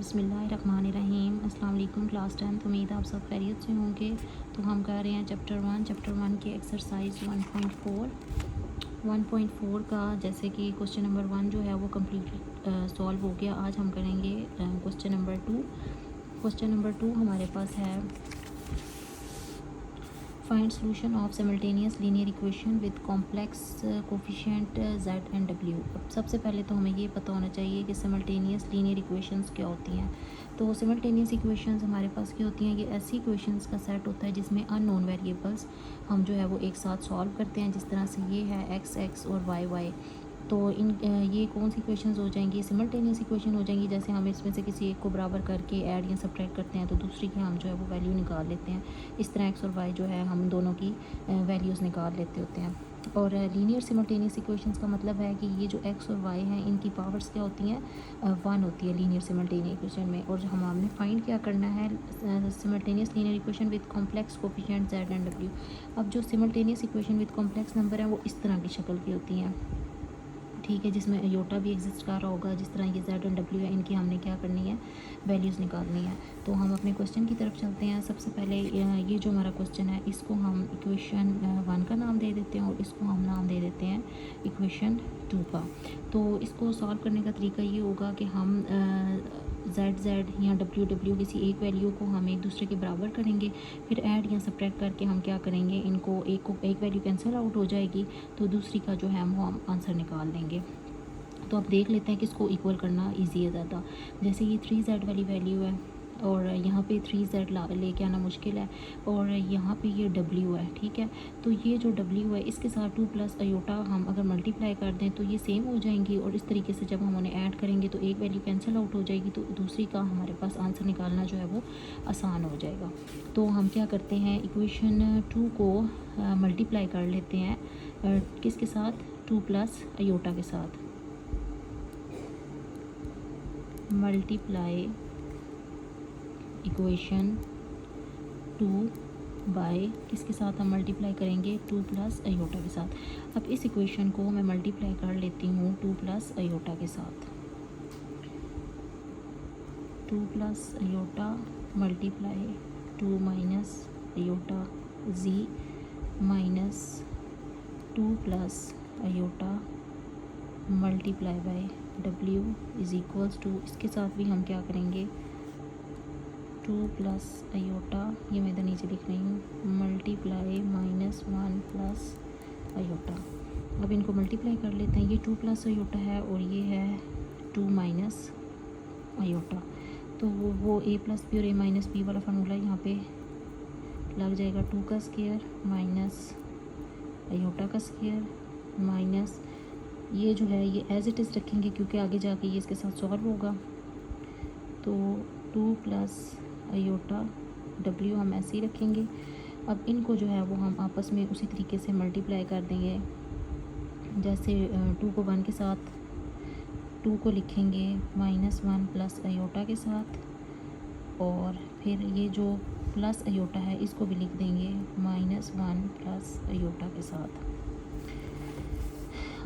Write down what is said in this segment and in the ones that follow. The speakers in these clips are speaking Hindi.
बिस्मिल्लाहिर्रहमानिर्रहीम। अस्सलाम वालेकुम क्लास 10। उम्मीद आप सब खैरियत से होंगे। तो हम कर रहे हैं चैप्टर वन की एक्सरसाइज 1.4 का। जैसे कि क्वेश्चन नंबर 1 जो है वो कम्प्लीट सॉल्व हो गया। आज हम करेंगे क्वेश्चन नंबर 2। क्वेश्चन नंबर 2 हमारे पास है find solution of simultaneous linear equation with complex coefficient z and w। अब सबसे पहले तो हमें ये पता होना चाहिए कि सिमल्टेनियस लीनियर इक्वेशंस क्या होती हैं। तो सिमल्टेनियस इक्वेशंस हमारे पास क्या होती हैं, ये ऐसी इक्वेशंस का सेट होता है जिसमें अननोन वेरिएबल्स हम जो है वो एक साथ सॉल्व करते हैं। जिस तरह से ये है x और y। तो ये कौन सी इक्वेशंस हो जाएंगी, सिमल्टेनियस इक्वेशन हो जाएंगी। जैसे हम इसमें से किसी एक को बराबर करके ऐड या सब्ट्रैक्ट करते हैं तो दूसरी की हम जो है वो वैल्यू निकाल लेते हैं। इस तरह x और y जो है हम दोनों की वैल्यूज़ निकाल लेते होते हैं। और लीनियर सिमल्टेनियस इक्वेशंस का मतलब है कि ये जो x और y हैं इनकी पावर्स क्या होती हैं, 1 होती है लीनियर सिमल्टेनियस इक्वेशन में। और जो हमने फाइंड क्या करना है, simultaneous linear equation with complex coefficient z and w। अब जो simultaneous equation with complex number है वो इस तरह की शक्ल की होती हैं, ठीक है, जिसमें अयोटा भी एग्जिस्ट कर रहा होगा। जिस तरह ये z एंड w है, इनकी हमने क्या करनी है, वैल्यूज़ निकालनी है। तो हम अपने क्वेश्चन की तरफ चलते हैं। सबसे पहले ये जो हमारा क्वेश्चन है इसको हम इक्वेशन 1 का नाम दे देते हैं और इसको हम नाम दे देते हैं इक्वेशन 2 का। तो इसको सॉल्व करने का तरीका ये होगा कि हम z या w किसी एक वैल्यू को हम एक दूसरे के बराबर करेंगे, फिर ऐड या सब्ट्रैक्ट करके हम क्या करेंगे, इनको एक वैल्यू कैंसिल आउट हो जाएगी तो दूसरी का जो है वो हम आंसर निकाल देंगे। तो अब देख लेते हैं कि इसको इक्वल करना इजी है ज़्यादा। जैसे ये 3z वाली वैल्यू है और यहाँ पे 3z लेके आना मुश्किल है, और यहाँ पे ये w है, ठीक है। तो ये जो w है इसके साथ 2 प्लस अयोटा हम अगर मल्टीप्लाई कर दें तो ये सेम हो जाएंगी, और इस तरीके से जब हम उन्हें ऐड करेंगे तो एक वैल्यू कैंसिल आउट हो जाएगी तो दूसरी का हमारे पास आंसर निकालना जो है वो आसान हो जाएगा। तो हम क्या करते हैं, इक्वेशन 2 को मल्टीप्लाई कर लेते हैं किसके साथ, 2 प्लस अयोटा के साथ। मल्टीप्लाई इक्वेशन 2 बाय किसके साथ हम मल्टीप्लाई करेंगे, 2 प्लस अयोटा के साथ। अब इस इक्वेशन को मैं मल्टीप्लाई कर लेती हूँ 2 प्लस अयोटा के साथ। 2 plus iota multiply 2 minus iota z minus 2 plus iota multiply by w is equals to, इसके साथ भी हम क्या करेंगे, 2 प्लस अयोटा, ये मैं इधर नीचे लिख रही हूँ, मल्टीप्लाई माइनस 1 प्लस अयोटा। अब इनको मल्टीप्लाई कर लेते हैं। ये 2 प्लस अयोटा है और ये है 2 माइनस अयोटा। तो वो a प्लस बी और a माइनस बी वाला फार्मूला यहाँ पे लग जाएगा, 2 का स्क्वायर माइनस अयोटा का स्क्वायर माइनस ये जो है ये एज इट इज़ रखेंगे क्योंकि आगे जाके ये इसके साथ सॉल्व होगा। तो 2 प्लस अयोटा w हम ऐसे ही रखेंगे। अब इनको जो है वो हम आपस में उसी तरीके से मल्टीप्लाई कर देंगे। जैसे 2 को 1 के साथ, 2 को लिखेंगे -1 प्लस अयोटा के साथ, और फिर ये जो प्लस अयोटा है इसको भी लिख देंगे -1 प्लस अयोटा के साथ।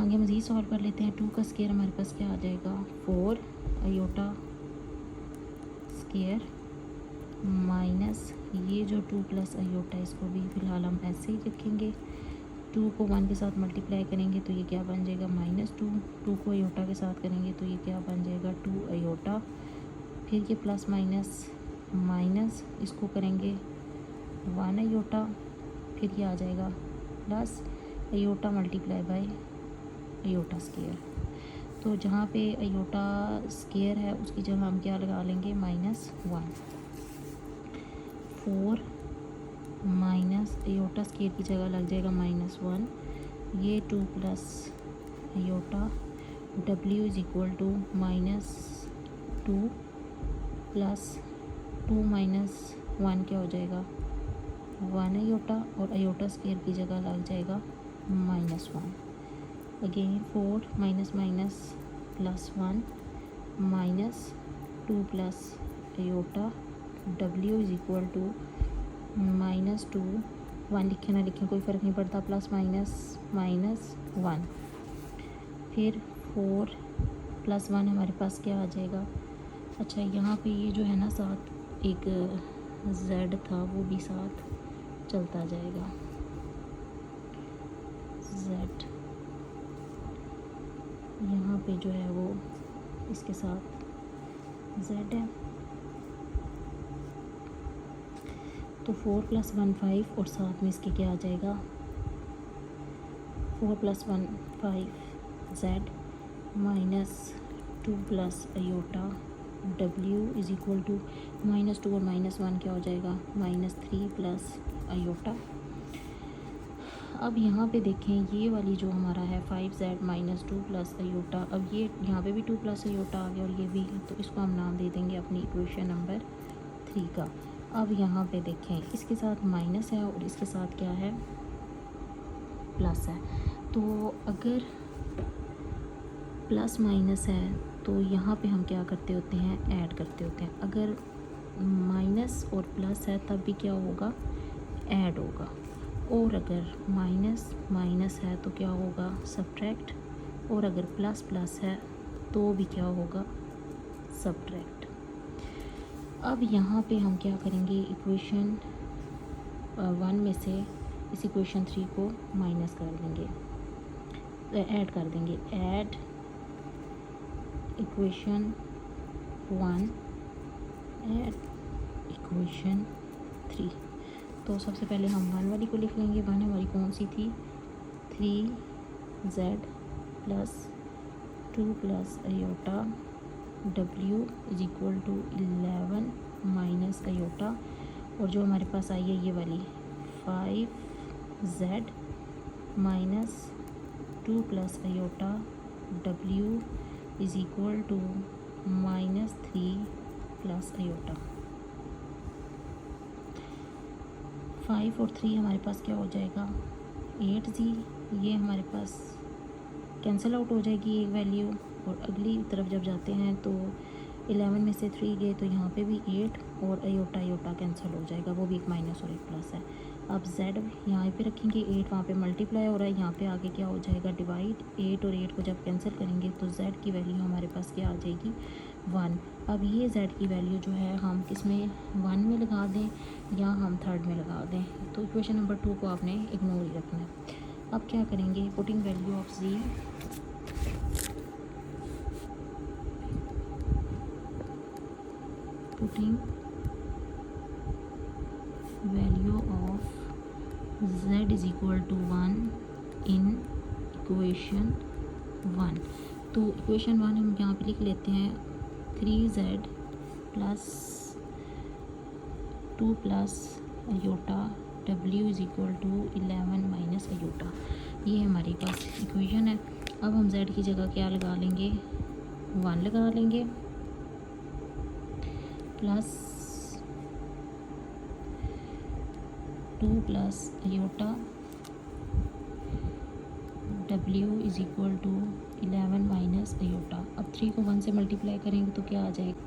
आगे मज़ीद सॉल्व कर लेते हैं। 2 का स्क्वायर हमारे पास क्या आ जाएगा, 4 अयोटा स्क्वायर माइनस ये जो 2 प्लस अयोटा, इसको भी फ़िलहाल हम ऐसे ही रखेंगे। 2 को 1 के साथ मल्टीप्लाई करेंगे तो ये क्या बन जाएगा, -2। 2 को अयोटा के साथ करेंगे तो ये क्या बन जाएगा, 2 अयोटा। फिर ये प्लस माइनस माइनस, इसको करेंगे 1 अयोटा, फिर ये आ जाएगा plus iota multiply by iota square. तो जहाँ पे अयोटा स्क्वायर है उसकी जगह हम क्या लगा लेंगे, -1। 4 माइनस अयोटा स्क्वायर की जगह लग जाएगा -1। ये 2 plus iota w is equal to -2 plus 2 minus 1 क्या हो जाएगा, 1 अयोटा, और अयोटा स्क्वायर की जगह लग जाएगा -1। Again 4 minus minus plus 1 minus 2 plus iota w is equal to -2, 1 लिखें ना लिखें कोई फ़र्क नहीं पड़ता, प्लस माइनस 1। फिर 4 प्लस 1 हमारे पास क्या आ जाएगा, अच्छा, यहाँ पे ये जो है ना साथ एक z था वो भी साथ चलता जाएगा। z यहाँ पे जो है वो इसके साथ z है। तो 4 + 1 5 और साथ में इसके क्या आ जाएगा 4 + 1 5 z -2 + iota w is equal to -2 और -1 क्या हो जाएगा -3 + आयोटा। अब यहाँ पे देखें ये वाली जो हमारा है 5z -2 + आयोटा, अब ये यहाँ पे भी 2 + आयोटा आ गया और ये भी, तो इसको हम नाम दे देंगे अपनी इक्वेशन नंबर 3 का। अब यहाँ पे देखें इसके साथ माइनस है और इसके साथ क्या है प्लस है। तो अगर प्लस माइनस है तो यहाँ पे हम क्या करते होते हैं ऐड करते होते हैं। अगर माइनस और प्लस है तब भी क्या होगा ऐड होगा, और अगर माइनस माइनस है तो क्या होगा सब्ट्रैक्ट, और अगर प्लस प्लस है तो भी क्या होगा सब्ट्रैक्ट। अब यहाँ पे हम क्या करेंगे इक्वेशन 1 में से इस इक्वेशन 3 को माइनस कर देंगे, ऐड कर देंगे। Add equation 1 add equation 3। तो सबसे पहले हम 1 वाली को लिख लेंगे। 1 हमारी कौन सी थी 3z + 2 + iota w is equal to 11 - iota, और जो हमारे पास आई है ये वाली 5z -2 + iota w is equal to -3 + iota. 5 और 3 हमारे पास क्या हो जाएगा 8z, ये हमारे पास कैंसिल आउट हो जाएगी एक वैल्यू, और अगली तरफ जब जाते हैं तो 11 में से 3 गए तो यहाँ पे भी 8 और आयोटा आयोटा कैंसिल हो जाएगा, वो भी एक माइनस और एक प्लस है। अब z यहाँ पे रखेंगे, 8 वहाँ पे मल्टीप्लाई हो रहा है, यहाँ पे आगे क्या हो जाएगा डिवाइड। 8 और 8 को जब कैंसिल करेंगे तो z की वैल्यू हमारे पास क्या आ जाएगी 1। अब ये z की वैल्यू जो है हम किस में 1 में लगा दें या हम 3rd में लगा दें, तो इक्वेशन नंबर 2 को आपने इग्नोर ही रखना है। अब क्या करेंगे putting value of z putting value of z is equal to 1 in equation 1। तो इक्वेशन 1 हम यहाँ पे लिख लेते हैं 3z + 2 + iota w is equal to 11 - iota. ये हमारे पास इक्वेशन है। अब हम z की जगह क्या लगा लेंगे 1 लगा लेंगे plus 2 + iota w is equal to 11 - iota. अब 3 को 1 से मल्टीप्लाई करेंगे तो क्या आ जाएगा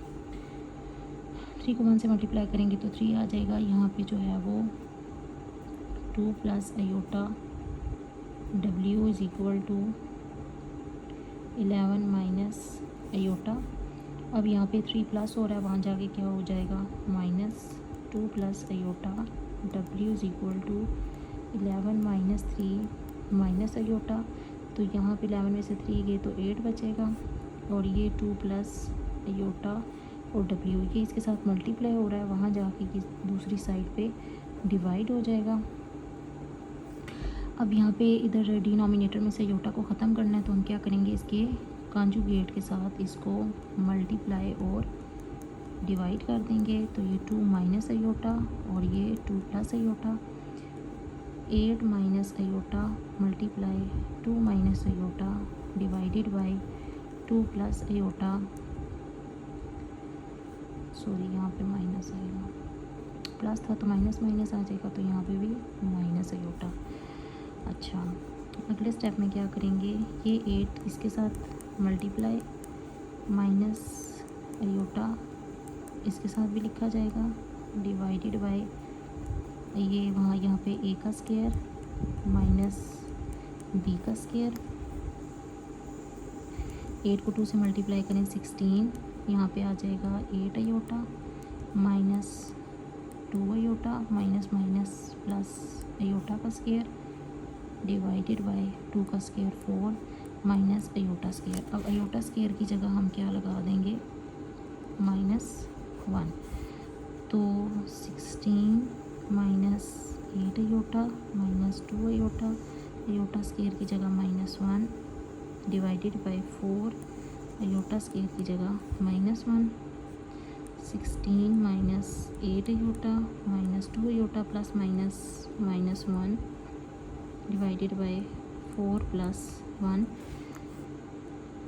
3 को 1 से मल्टीप्लाई करेंगे तो 3 आ जाएगा। यहाँ पे जो है वो 2 + iota w is equal to 11 - iota. अब यहाँ पे 3 प्लस हो रहा है, वहाँ जाके क्या हो जाएगा -2 + iota w is equal to 11 - 3 - iota. तो यहाँ पे 11 में से 3 गए तो 8 बचेगा, और ये 2 + आयोटा और w ये इसके साथ मल्टीप्लाई हो रहा है, वहाँ जाके कि दूसरी साइड पे डिवाइड हो जाएगा। अब यहाँ पे इधर डिनोमिनेटर में से आयोटा को ख़त्म करना है, तो हम क्या करेंगे इसके कॉन्जुगेट के साथ इसको मल्टीप्लाई और डिवाइड कर देंगे। तो ये 2 - आयोटा और ये 2 + iota 8 - iota multiply 2 - iota divided by 2 + iota, sorry यहाँ पे माइनस आएगा, प्लस था तो माइनस माइनस आ जाएगा, तो यहाँ पे भी - आयोटा। अच्छा, अगले स्टेप में क्या करेंगे ये 8 इसके साथ मल्टीप्लाई माइनस आयोटा इसके साथ भी लिखा जाएगा डिवाइडेड बाय ये वहाँ यहाँ पे a का स्क्वायर माइनस b का स्क्वायर। 8 को 2 से मल्टीप्लाई करें 16 यहाँ पे आ जाएगा 8 iota minus 2 iota minus minus plus iota का स्क्वायर डिवाइडेड बाय 2 का स्क्वायर 4 माइनस अयोटा स्क्वायर। अब अयोटा स्क्वायर की जगह हम क्या लगा देंगे -1, तो 16 minus 8 iota minus 2 iota, iota square की जगह -1 डिवाइडेड बाय 4 अयोटा स्क्वायर की जगह -1, 16 minus 8 iota minus 2 iota plus minus -1 divided by 4 plus 1,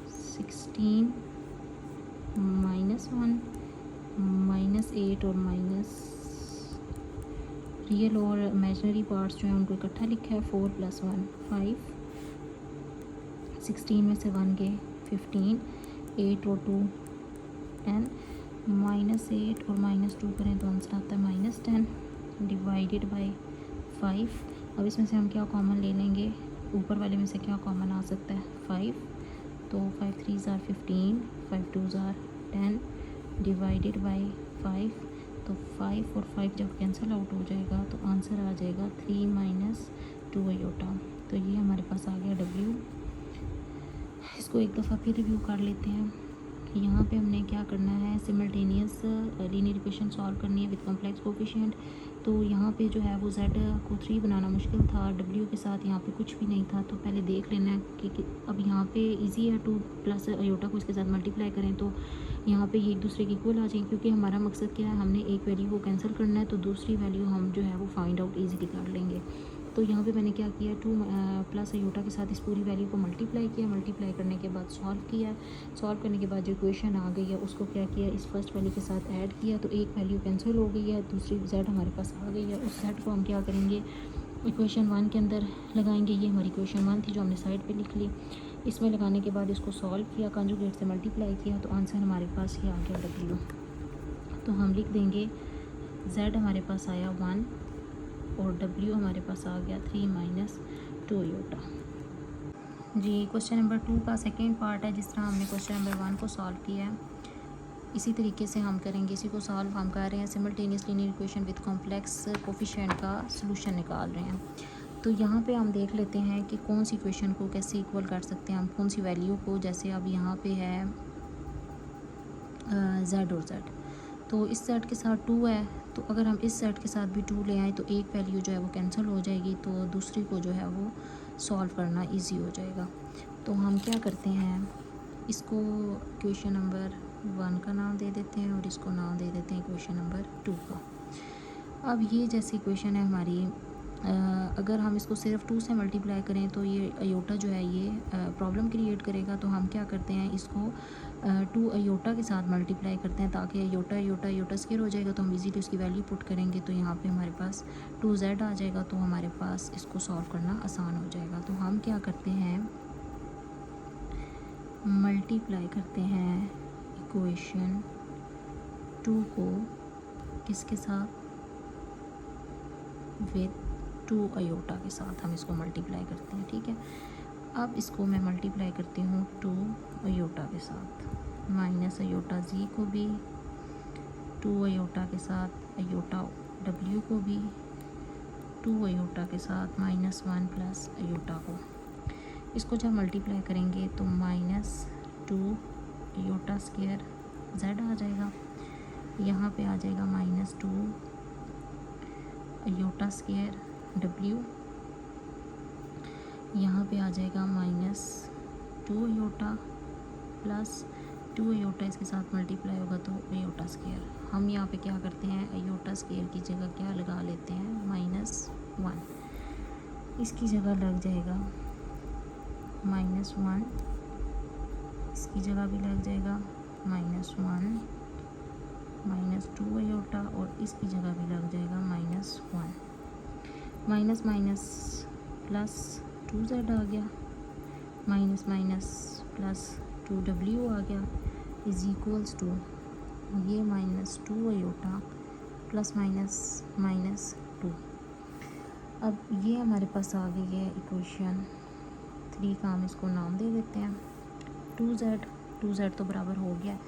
16 -1 -8 और माइनस रियल और इमेजिनरी पार्ट्स जो हैं उनको इकट्ठा लिखा है 4 + 1 5, 16 में से 1 गए 15, 8 और 2 10, -8 और -2 करें तो आंसर आता है -10 डिवाइडेड बाय 5। अब इसमें से हम क्या कॉमन ले लेंगे, ऊपर वाले में से क्या कॉमन आ सकता है 5, तो 5 3s are 15, 5 2s are 10 divided by 5, तो 5 और 5 जब कैंसिल आउट हो जाएगा तो आंसर आ जाएगा 3 - 2 अयोटा। तो ये हमारे पास आ गया W। इसको एक दफ़ा फिर रिव्यू कर लेते हैं। यहाँ पे हमने क्या करना है, सिमल्टेनियस लीनियर इक्वेशन सॉल्व करनी है विद कॉम्प्लेक्स कोफिशिएंट। तो यहाँ पे जो है वो Z को 3 बनाना मुश्किल था, W के साथ यहाँ पे कुछ भी नहीं था, तो पहले देख लेना है कि अब यहाँ पे इजी है 2 प्लस अयोटा को इसके साथ मल्टीप्लाई करें तो यहाँ पे ये एक दूसरे के इक्वल आ जाएंगे, क्योंकि हमारा मकसद क्या है, हमने एक वैल्यू को कैंसिल करना है तो दूसरी वैल्यू हम जो है वो फाइंड आउट ईजीली कर लेंगे। तो यहाँ पे मैंने क्या किया, 2 प्लस अयोटा के साथ इस पूरी वैल्यू को मल्टीप्लाई किया, मल्टीप्लाई करने के बाद सॉल्व किया, सॉल्व करने के बाद जो इक्वेशन आ गई है उसको क्या किया, इस फर्स्ट वैल्यू के साथ ऐड किया, तो एक वैल्यू कैंसिल हो गई है, दूसरी Z हमारे पास आ गई है। उस Z को हम क्या करेंगे, इक्वेशन 1 के अंदर लगाएंगे। ये हमारी इक्वेशन 1 थी जो हमने साइड पे लिख ली। इसमें लगाने के बाद इसको सॉल्व किया, कंजुगेट से मल्टीप्लाई किया, तो आंसर हमारे पास ये आ गया W। तो हम लिख देंगे Z हमारे पास आया 1 और W हमारे पास आ गया 3 - 2 अयोटा। जी, क्वेश्चन नंबर 2 का सेकंड पार्ट है। जिस तरह हमने क्वेश्चन नंबर 1 को सॉल्व किया है इसी तरीके से हम करेंगे। इसी को सॉल्व हम कर रहे हैं, simultaneous linear equation with complex coefficient का सलूशन निकाल रहे हैं। तो यहाँ पे हम देख लेते हैं कि कौन सी इक्वेशन को कैसे इक्वल कर सकते हैं हम, कौन सी वैल्यू को। जैसे अब यहाँ पे है Z और Z, तो इस सेट के साथ 2 है, तो अगर हम इस सेट के साथ भी 2 ले आएँ तो एक वैल्यू जो है वो कैंसिल हो जाएगी, तो दूसरी को जो है वो सॉल्व करना इजी हो जाएगा। तो हम क्या करते हैं, इसको इक्वेशन नंबर 1 का नाम दे देते हैं और इसको नाम दे देते हैं इक्वेशन नंबर 2 का। अब ये जैसी इक्वेशन है हमारी, अगर हम इसको सिर्फ 2 से मल्टीप्लाई करें तो ये अयोटा जो है ये प्रॉब्लम क्रिएट करेगा। तो हम क्या करते हैं, इसको 2 अयोटा के साथ मल्टीप्लाई करते हैं ताकि अयोटा अयोटा अयोटा स्क्वायर हो जाएगा, तो हम इजीली उसकी वैल्यू पुट करेंगे, तो यहाँ पे हमारे पास 2Z आ जाएगा, तो हमारे पास इसको सॉल्व करना आसान हो जाएगा। तो हम क्या करते हैं, मल्टीप्लाई करते हैं इक्वेशन 2 को किसके साथ, विद 2 अयोटा के साथ हम इसको मल्टीप्लाई करते हैं। ठीक है, अब इसको मैं मल्टीप्लाई करती हूँ 2 अयोटा के साथ, माइनस अयोटा Z को भी, 2 अयोटा के साथ अयोटा W को भी, 2 अयोटा के साथ -1 प्लस अयोटा को। इसको जब मल्टीप्लाई करेंगे तो -2 अयोटा स्क्वायर Z आ जाएगा, यहाँ पे आ जाएगा -2 अयोटा स्क्वायर W, यहाँ पे आ जाएगा -2 अयोटा प्लस 2 अयोटा, इसके साथ मल्टीप्लाई होगा तो अयोटा स्क्वायर। हम यहाँ पे क्या करते हैं, अयोटा स्क्वायर की जगह क्या लगा लेते हैं, -1, इसकी जगह लग जाएगा -1, इसकी जगह भी लग जाएगा -1 -2 अयोटा, और इसकी जगह भी लग जाएगा -1, माइनस माइनस प्लस 2Z आ गया, माइनस माइनस प्लस 2W आ गया, इज इक्वल्स टू ये -2 अयोटा प्लस माइनस -2। अब ये हमारे पास आ गई है इक्वेशन 3 का, हम इसको नाम दे देते हैं 2Z। 2Z तो बराबर हो गया,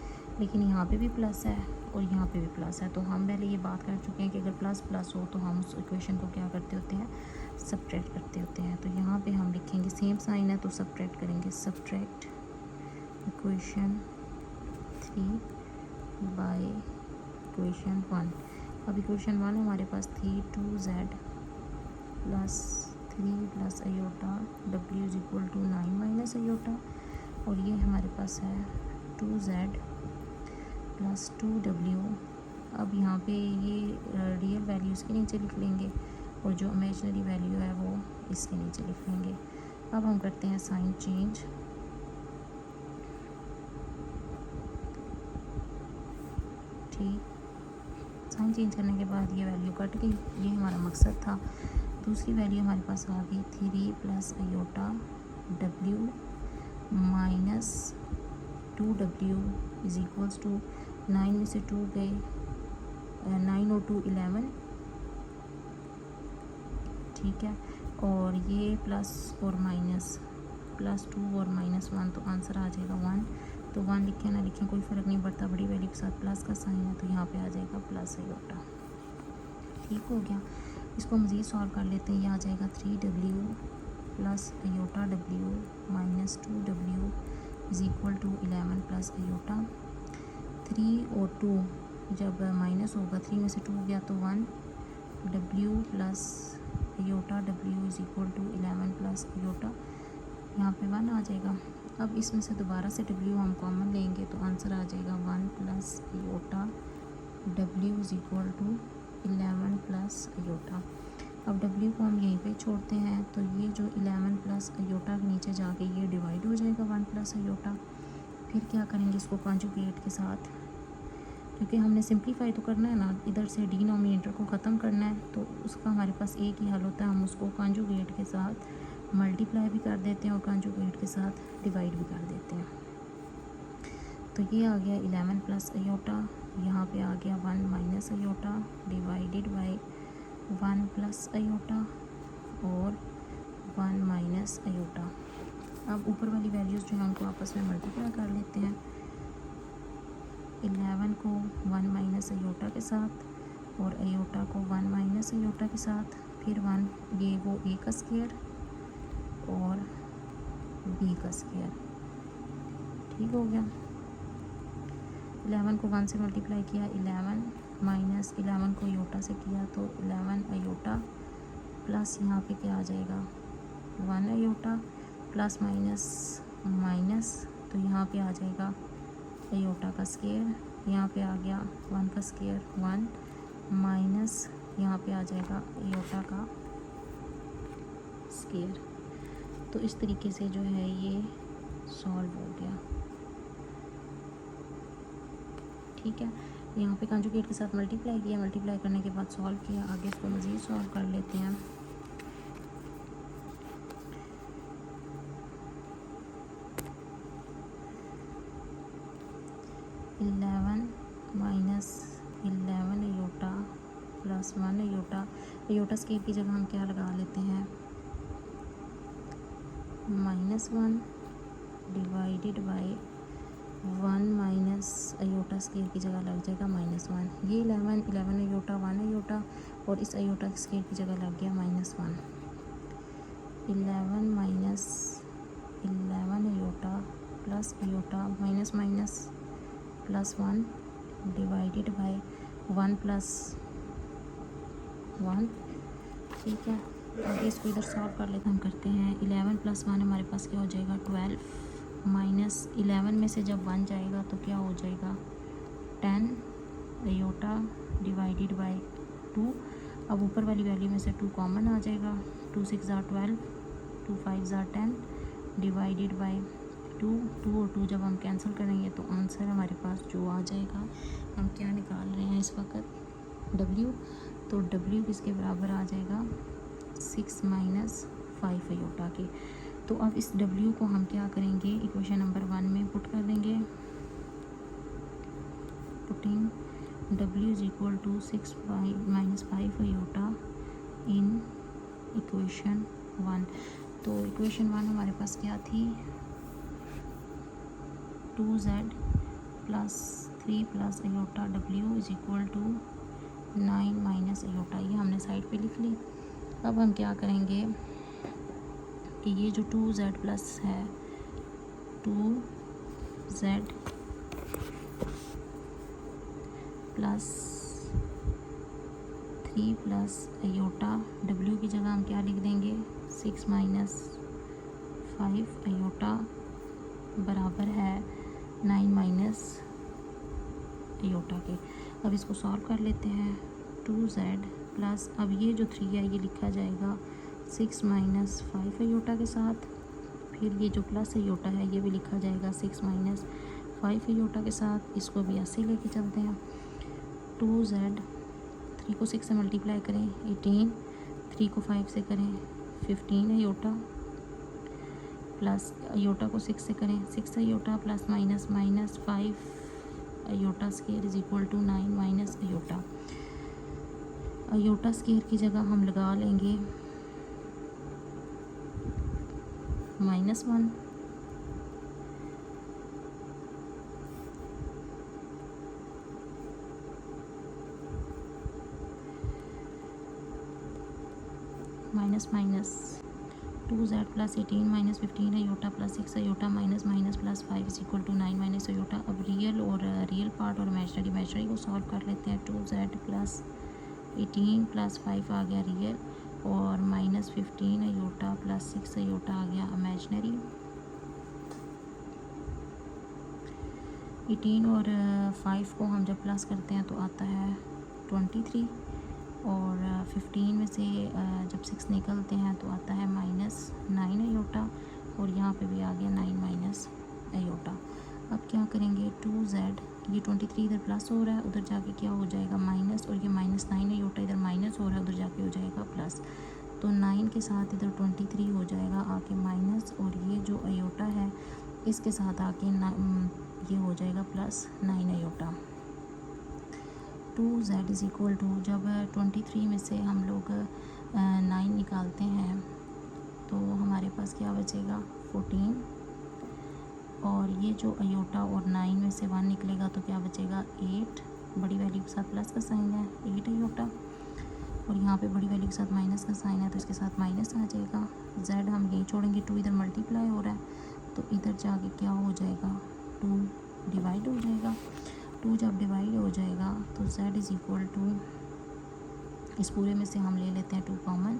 लेकिन यहाँ पे भी प्लस है और यहाँ पे भी प्लस है। तो हम पहले ये बात कर चुके हैं कि अगर प्लस प्लस हो तो हम उस इक्वेशन को क्या करते होते हैं, सब्ट्रैक्ट करते होते हैं। तो यहाँ पे हम लिखेंगे सेम साइन है तो सब्ट्रैक्ट करेंगे, सब्ट्रैक्ट इक्वेशन 3 बाय इक्वेशन 1। अब इक्वेशन 1 हमारे पास थी 2z plus 3 plus iota w is equal to 9 minus iota, और ये हमारे पास है 2z प्लस 2w। अब यहाँ पे ये रियल वैल्यू इसके नीचे लिख लेंगे और जो इमेजिनरी वैल्यू है वो इसके नीचे लिख लेंगे। अब हम करते हैं साइन चेंज, ठीक। साइन चेंज करने के बाद ये वैल्यू कट गई, ये हमारा मकसद था। दूसरी वैल्यू हमारे पास आ गई 3 plus iota w minus 2w is equals to 9 में से 2 गए, 9 और 2 11, ठीक है। और ये प्लस और माइनस, प्लस 2 और माइनस 1, तो आंसर आ जाएगा 1। तो 1 लिखें ना लिखें कोई फ़र्क नहीं पड़ता, बड़ी वैल्यू के साथ प्लस का साइन है तो यहाँ पे आ जाएगा प्लस आयोटा, ठीक हो गया। इसको मज़ीद सॉल्व कर लेते हैं। ये आ जाएगा 3w plus iota w minus 2w is equal to 11 plus iota. 3 और 2 जब माइनस होगा, 3 में से 2 गया तो 1, w plus iota w is equal to 11 plus iota, यहाँ पे 1 आ जाएगा। अब इसमें से दोबारा से w हम कॉमन लेंगे तो आंसर आ जाएगा 1 plus iota w is equal to 11 plus iota. अब w को हम यहीं पे छोड़ते हैं तो ये जो 11 प्लस आयोटा के नीचे जाके ये डिवाइड हो जाएगा 1 प्लस आयोटा। फिर क्या करेंगे, इसको कॉन्जुगेट के साथ, क्योंकि हमने सिंप्लीफाई तो करना है ना, इधर से डिनोमिनेटर को ख़त्म करना है, तो उसका हमारे पास एक ही हल होता है, हम उसको कॉन्जुगेट के साथ मल्टीप्लाई भी कर देते हैं और कॉन्जुगेट के साथ डिवाइड भी कर देते हैं। तो ये आ गया 11 प्लस आयोटा, यहाँ पे आ गया 1 minus iota divided by 1 plus iota और 1 माइनस आयोटा। अब ऊपर वाली वैल्यूज़ जो है उनको आपस में मल्टीप्लाई कर लेते हैं। 11 को 1 माइनस आयोटा के साथ और आयोटा को 1 माइनस आयोटा के साथ, फिर 1 ये वो a का स्क्वायर और b का स्क्वायर, ठीक हो गया। 11 को 1 से मल्टीप्लाई किया, 11 माइनस 11 को आयोटा से किया तो 11 आयोटा प्लस यहाँ पे क्या आ जाएगा 1 आयोटा प्लस माइनस माइनस, तो यहाँ पे आ जाएगा आयोटा का स्क्वायर, यहाँ पे आ गया 1 का स्क्वायर 1 माइनस यहाँ पे आ जाएगा आयोटा का स्क्वायर। तो इस तरीके से जो है ये सॉल्व हो गया, ठीक है। यहाँ पे कंजुगेट के साथ मल्टीप्लाई किया, मल्टीप्लाई करने के बाद सॉल्व किया। आगे इसको मज़ीद सॉल्व कर लेते हैं। Minus 11 iota plus 1 iota, iota square की जगह हम क्या लगा लेते हैं -1 divided bye 1 minus iota square की जगह लग जाएगा -1। ये 11 आयोटा 1 आयोटा और इस आयोटा स्क्वायर की जगह लग गया -1। 11 minus 11 iota plus iota minus minus plus 1 divided bye 1 plus 1, ठीक है। आगे इसको इधर सॉल्व कर लेते हम करते हैं। 11 प्लस 1 हमारे पास क्या हो जाएगा 12 माइनस 11 में से जब 1 जाएगा तो क्या हो जाएगा 10 आयोटा डिवाइडेड बाय 2। अब ऊपर वाली वैल्यू में से 2 कॉमन आ जाएगा, 2 6 ज़ा 12, 2 5 ज़ा 10 डिवाइडेड बाय 2 और 2 जब हम कैंसिल करेंगे तो आंसर हमारे पास जो आ जाएगा, हम क्या निकाल रहे हैं इस वक्त w, तो w किसके बराबर आ जाएगा 6 माइनस 5 आयोटा के। तो अब इस w को हम क्या करेंगे इक्वेशन नंबर 1 में पुट कर देंगे। Putting w is equal to 6 minus 5 iota in equation 1। तो इक्वेशन 1 हमारे पास क्या थी 2z plus 3 plus iota W is equal to 9 minus iota. ये हमने साइड पे लिख ली। अब हम क्या करेंगे कि ये जो 2z प्लस है 2z plus 3 plus iota w की जगह हम क्या लिख देंगे 6 माइनस 5 अयोटा बराबर है 9 माइनस अयोटा के। अब इसको सॉल्व कर लेते हैं। 2z प्लस अब ये जो 3 है ये लिखा जाएगा 6 माइनस 5 अयोटा के साथ, फिर ये जो प्लस अयोटा है ये भी लिखा जाएगा 6 माइनस 5 अयोटा के साथ। इसको भी ऐसे लेके चलते हैं। 2z 3 को 6 से मल्टीप्लाई करें 18, 3 को 5 से करें 15 अयोटा, प्लस अयोटा को 6 से करें 6 iota, plus minus minus 5 iota square is equal to 9 minus iota. Iota square की जगह हम लगा लेंगे -1, minus minus 2z plus 18 minus 15 iota plus 6 iota minus minus plus 5 is equal to 9 minus iota. अब रियल पार्ट और इमेजनरी को सॉल्व कर लेते हैं। 2z प्लस 18 प्लस 5 आ गया रियल, और माइनस 15 अयोटा प्लस 6 अयोटा आ गया इमेजनरी। 18 और 5 को हम जब प्लस करते हैं तो आता है 23, और 15 में से जब 6 निकलते हैं तो आता है -9 अयोटा, और यहाँ पे भी आ गया 9 माइनस अयोटा। अब क्या करेंगे 2z, ये 23 इधर प्लस हो रहा है, उधर जाके क्या हो जाएगा माइनस, और ये -9 अयोटा इधर माइनस हो रहा है, उधर जाके हो जाएगा प्लस। तो 9 के साथ इधर 23 हो जाएगा आके माइनस, और ये जो अयोटा है इसके साथ आके ये हो जाएगा plus 9 iota. 2z is equal to, जब 23 में से हम लोग 9 निकालते हैं तो हमारे पास क्या बचेगा 14, और ये जो अयोटा और 9 में से 1 निकलेगा तो क्या बचेगा 8, बड़ी वैल्यू के साथ प्लस का साइन है 8 अयोटा, और यहाँ पे बड़ी वैल्यू के साथ माइनस का साइन है तो इसके साथ माइनस आ जाएगा। z हम यही छोड़ेंगे, 2 इधर मल्टीप्लाई हो रहा है तो इधर जाके क्या हो जाएगा 2 डिवाइड हो जाएगा। 2 जब डिवाइड हो जाएगा तो z इज़ इक्वल टू, इस पूरे में से हम ले लेते हैं 2 कॉमन,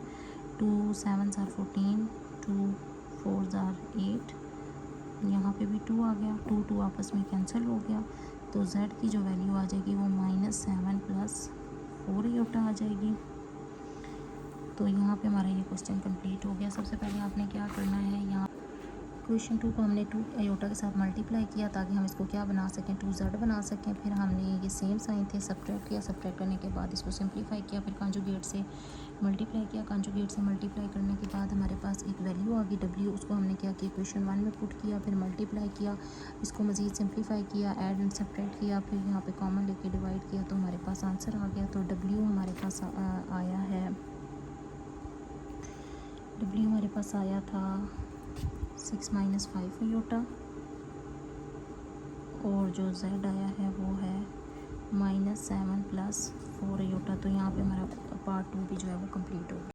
2 7 आर 14, 2 4 आर 8, यहाँ पे भी 2 आ गया, 2 आपस में कैंसिल हो गया, तो z की जो वैल्यू आ जाएगी वो -7 प्लस 4 अयोटा आ जाएगी। तो यहाँ पे हमारा ये क्वेश्चन कंप्लीट हो गया। सबसे पहले आपने क्या करना है, यहाँ क्वेश्चन 2 को हमने 2 अयोटा के साथ मल्टीप्लाई किया ताकि हम इसको क्या बना सकें 2z बना सकें। फिर हमने ये सेम साइन थे सब्ट्रैक्ट किया, सब्ट्रैक्ट करने के बाद इसको सिंप्लीफाई किया, फिर कॉन्जुगेट से मल्टीप्लाई किया, कॉन्जुगेट से मल्टीप्लाई करने के बाद हमारे पास एक वैल्यू आ गई w, उसको हमने क्या किया क्वेश्चन 1 में पुट किया, फिर मल्टीप्लाई किया, इसको मज़ीद सिंप्लीफाई किया, ऐड एंड सब्ट्रैक्ट किया, फिर यहाँ पे कॉमन लेके डिवाइड किया तो हमारे पास आंसर आ गया। तो w हमारे पास आया है, w हमारे पास आया था 6 माइनस 5 अयोटा, और जो z आया है वो है -7 प्लस 4 अयोटा। तो यहाँ पे हमारा पार्ट 2 भी जो है वो कंप्लीट हो गया।